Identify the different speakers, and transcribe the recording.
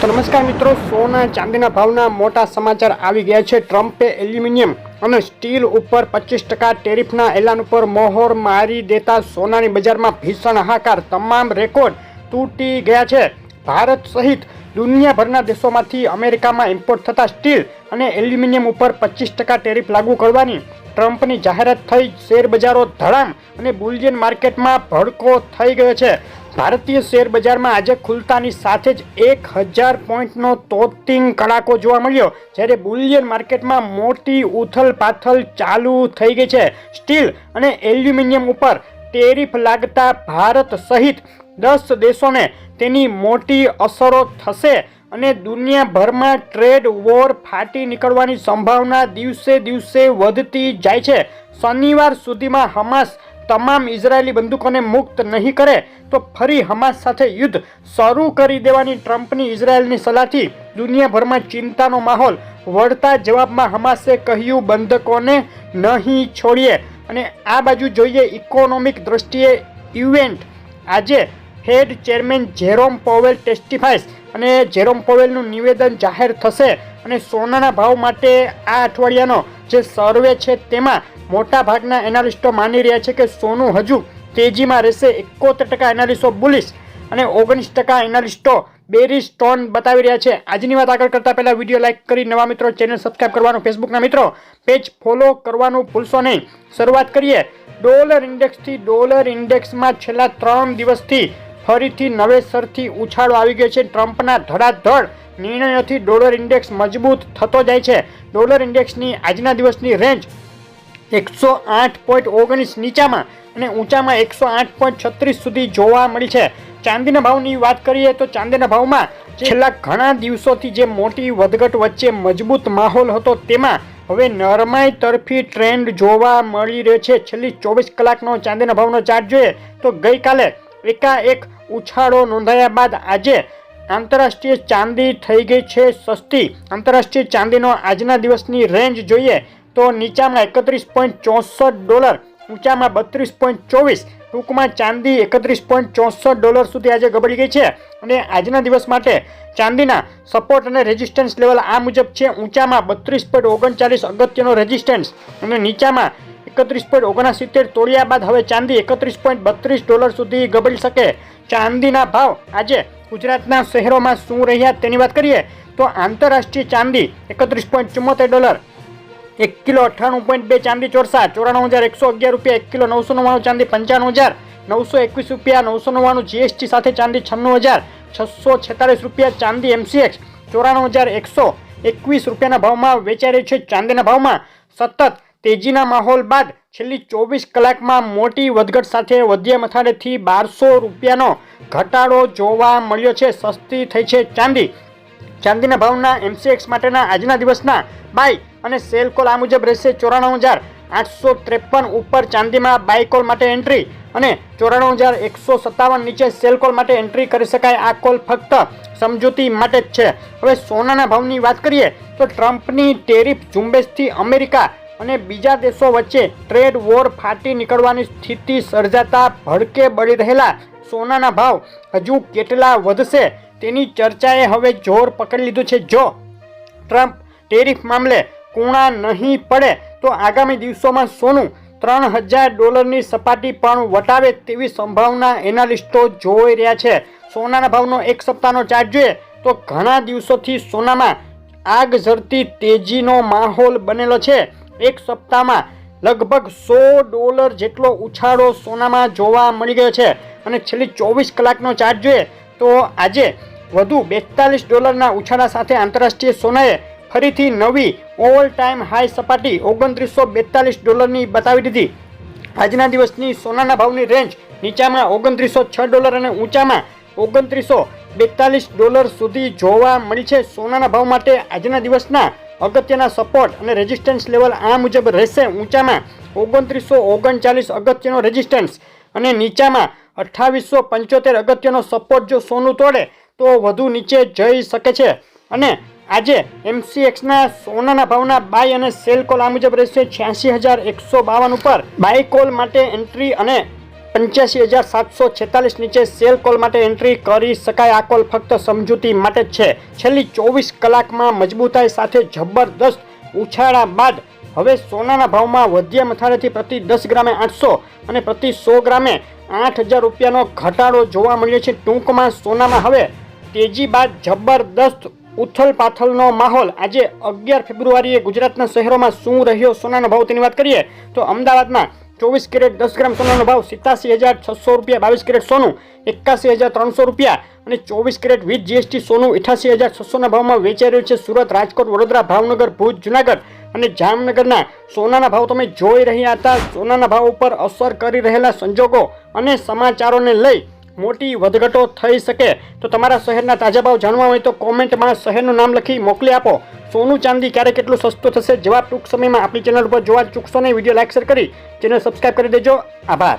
Speaker 1: તો નમસ્કાર મિત્રો, સોના ચાંદીના ભાવના મોટા સમાચાર આવી ગયા છે। ટ્રમ્પે એલ્યુમિનિયમ અને સ્ટીલ ઉપર 25% ટેરિફના એલાન ઉપર મોહર મારી દેતા સોનાની બજારમાં ભીષણ હાહાકાર, તમામ રેકોર્ડ તૂટી ગયા છે। ભારત સહિત દુનિયાભરના દેશોમાંથી અમેરિકામાં ઇમ્પોર્ટ થતા સ્ટીલ અને એલ્યુમિનિયમ ઉપર 25% ટેરિફ લાગુ કરવાની ટ્રમ્પની જાહેરાત થઈ। શેર બજારો ધડામ અને બુલિયન માર્કેટમાં ભડકો થઈ ગયો છે। ભારતીય શેર બજારમાં આજે ખુલતાની સાથે જ 1000 પોઈન્ટનો તોતિંગ કડાકો જોવા મળ્યો, જ્યારે બુલિયન માર્કેટમાં મોટી ઉથલપાથલ ચાલુ થઈ ગઈ છે। સ્ટીલ અને એલ્યુમિનિયમ ઉપર ટેરિફ લાગતા ભારત સહિત 10 દેશોને તેની મોટી અસરો થશે અને દુનિયાભરમાં ટ્રેડ વોર ફાટી નીકળવાની સંભાવના દિવસે દિવસે વધતી જાય છે। શનિવાર સુધીમાં હમાસ તમામ ઇઝરાયેલી બંદૂકોને મુક્ત નહીં કરે તો ફરી હમાસ સાથે યુદ્ધ શરૂ કરી દેવાની ટ્રમ્પની ઇઝરાયેલની સલાહથી દુનિયાભરમાં ચિંતાનો માહોલ। વળતા જવાબમાં હમાસે કહ્યું, બંધકોને નહીં છોડીએ। અને આ બાજુ જોઈએ ઇકોનોમિક દ્રષ્ટિએ ઇવેન્ટ, આજે ફેડ ચેરમેન જેરોમ પોવેલ ટેસ્ટિફાઈસ અને જેરોમ પોવેલનું નિવેદન જાહેર થશે અને સોનાના ભાવ માટે આ અઠવાડિયાનો જે સર્વે છે તેમાં મોટા ભાગના એનાલિસ્ટો માની રહ્યા છે કે સોનું હજુ તેજીમાં રહેશે। 71% એનાલિસ્ટો બુલિશ અને 19% એનાલિસ્ટો બેરિશ ટોન બતાવી રહ્યા છે। આજની વાત આગળ કરતા પહેલા વિડીયો લાઇક કરી નવા મિત્રો ચેનલ સબસ્ક્રાઇબ કરવાનું, ફેસબુકના મિત્રો પેજ ફોલો કરવાનું ભૂલશો નહીં। શરૂઆત કરીએ ડોલર ઇન્ડેક્સથી। ડોલર ઇન્ડેક્સમાં છેલ્લા 3 દિવસથી ફરીથી નવેસરથી ઉછાળો આવી ગયો છે। ટ્રમ્પના ધડાધડ નિર્ણયોથી ડોલર ઇન્ડેક્સ મજબૂત થતો જાય છે। ડોલર ઇન્ડેક્સની આજના દિવસની રેન્જ 108.19 નીચામાં અને ઊંચામાં 108.36 સુધી જોવા મળી છે। ચાંદીના ભાવની વાત કરીએ તો ચાંદીના ભાવમાં છેલ્લા ઘણા દિવસોથી જે મોટી વધઘટ વચ્ચે મજબૂત માહોલ હતો તેમાં હવે નરમાઈ તરફી ટ્રેન્ડ જોવા મળી રહ્યો છે। છેલ્લી 24 કલાકનો ચાંદીના ભાવનો ચાર્ટ જોઈએ તો ગઈકાલે એકાએક ઉછાળો નોંધાયા બાદ આજે આંતરરાષ્ટ્રીય ચાંદી થઈ ગઈ છે સસ્તી। આંતરરાષ્ટ્રીય ચાંદીનો આજના દિવસની રેન્જ જોઈએ તો નીચામાં $31.64, ઊંચામાં $32.24, ટૂંકમાં ચાંદી $31.64 સુધી આજે ગબડી ગઈ છે। અને આજના દિવસ માટે ચાંદીના સપોર્ટ અને રેઝિસ્ટન્સ લેવલ આ મુજબ છે। ઊંચામાં 32.39 અગત્યનો રેઝિસ્ટન્સ અને નીચામાં 31.69 તોડ્યા બાદ હવે ચાંદી $31.32 સુધી ગબડી શકે। ચાંદીના ભાવ આજે ગુજરાતના શહેરોમાં શું રહ્યા તેની વાત કરીએ તો આંતરરાષ્ટ્રીય ચાંદી $31.74, 1 કિલો 98.2 ચાંદી ચોરસા $94,111 રૂપિયા, 1 કિલો 999 ચાંદી $95,921 રૂપિયા 999 જીએસટી સાથે ચાંદી $96,646 રૂપિયા, ચાંદી એમસીએક્સ $94,121 રૂપિયાના ભાવમાં વેચાઈ રહી છે। ચાંદીના ભાવમાં સતત તેજીના માહોલ બાદ છેલ્લી 24 કલાકમાં મોટી વધઘટ સાથે વધ્યા મથાળેથી $1200 રૂપિયાનો ઘટાડો જોવા મળ્યો છે। સસ્તી થઈ છે ચાંદી। ચાંદીના ભાવના એમસીએક્સ માટેના આજના દિવસના બાય અને સેલ કોલ આ મુજબ રહેશે। 94,853 ઉપર ચાંદીમાં બાય કોલ માટે એન્ટ્રી અને 94,157 નીચે સેલ કોલ માટે એન્ટ્રી કરી શકાય। આ કોલ ફક્ત સમજૂતી માટે જ છે। હવે સોનાના ભાવની વાત કરીએ તો ટ્રમ્પની ટેરિફ ઝુંબેશથી અમેરિકા અને બીજા દેશો વચ્ચે ટ્રેડ વોર ફાટી નીકળવાની સ્થિતિ સર્જાતા ભડકે બળી રહેલા સોનાના ભાવ હજુ કેટલા વધશે તેની ચર્ચાએ હવે જોર પકડી લીધું છે। જો ટ્રમ્પ ટેરિફ મામલે કૂણા નહીં પડે તો આગામી દિવસોમાં સોનું $3000ની સપાટી પણ વટાવે તેવી સંભાવના એનાલિસ્ટો જોઈ રહ્યા છે। સોનાના ભાવનો એક સપ્તાહનો ચાર્ટ જોઈએ તો ઘણા દિવસોથી સોનામાં આગ ઝરતી તેજીનો માહોલ બનેલો છે। એક સપ્તાહમાં લગભગ $100 જેટલો ઉછાળો સોનામાં જોવા મળી ગયો છે અને છેલ્લી 24 કલાકનો ચાર્ટ જોઈએ તો આજે વધુ $42ના ઉછાળા સાથે આંતરરાષ્ટ્રીય સોનાએ ફરીથી નવી ઓલ ટાઈમ હાઈ સપાટી $2942ની બતાવી દીધી। આજના દિવસની સોનાના ભાવની રેન્જ નીચામાં $2906 અને ઊંચામાં $2942 સુધી જોવા મળી છે। સોનાના ભાવ માટે આજના દિવસના અગત્યના સપોર્ટ અને રેઝિસ્ટન્સ લેવલ આ મુજબ રહેશે। ઊંચામાં 2939 અગત્યનો રેઝિસ્ટન્સ અને નીચામાં 2875 અગત્યનો સપોર્ટ। જો સોનું તોડે તો વધુ નીચે જઈ શકે છે। અને આજે એમસીએક્સના સોનાના ભાવના બાય અને સેલ કોલ આ મુજબ રહેશે। 86,152 ઉપર બાય કોલ માટે એન્ટ્રી અને 85,746 નીચે સેલ કોલ માટે એન્ટ્રી કરી શકાય. આ કોલ ફક્ત સમજૂતી માટે જ છે. છેલ્લી 24 કલાકમાં મજબૂતાઈ સાથે જબરદસ્ત ઉછાળા બાદ હવે સોનાના ભાવમાં વધ્યા મથાળેથી પ્રતિ 10 ગ્રામે 800 અને પ્રતિ 100 ગ્રામે 8,000 રૂપિયાનો ઘટાડો જોવા મળ્યો છે. ટૂંકમાં સોનામાં હવે તેજી બાદ જબરદસ્ત ઉથલ પાથલનો માહોલ. આજે 11 ફેબ્રુઆરીએ ગુજરાતના શહેરોમાં શું રહ્યો સોનાનો ભાવ તેની વાત કરીએ તો અમદાવાદમાં 24 કેરેટ 10 ગ્રામ સોનાનો ભાવ 87,600 રૂપિયા, 22 કેરેટ સોનું 81,300 રૂપિયા અને 24 કેરેટ વિથ જીએસટી સોનું 88,600ના ભાવમાં વેચાઈ રહ્યું છે. સુરત, રાજકોટ, વડોદરા, ભાવનગર, ભુજ, જુનાગઢ અને જામનગરના સોનાના ભાવ તમે જોઈ રહ્યા હતા. સોનાના ભાવ ઉપર અસર કરી રહેલા સંજોગો અને સમાચારોને લઈ મોટી વધઘટો થઈ શકે. તો તમારા શહેરના તાજા ભાવ જાણવા હોય તો કોમેન્ટમાં શહેરનું નામ લખી મોકલી આપો. સોનું ચાંદી ક્યારે કેટલું સસ્તું થશે જવાબ ટૂંક સમયમાં આપણી ચેનલ ઉપર જોવા ચૂકશો નહીં. વિડીયો લાઈક શેર કરી ચેનલ સબસ્ક્રાઈબ કરી દેજો. આભાર.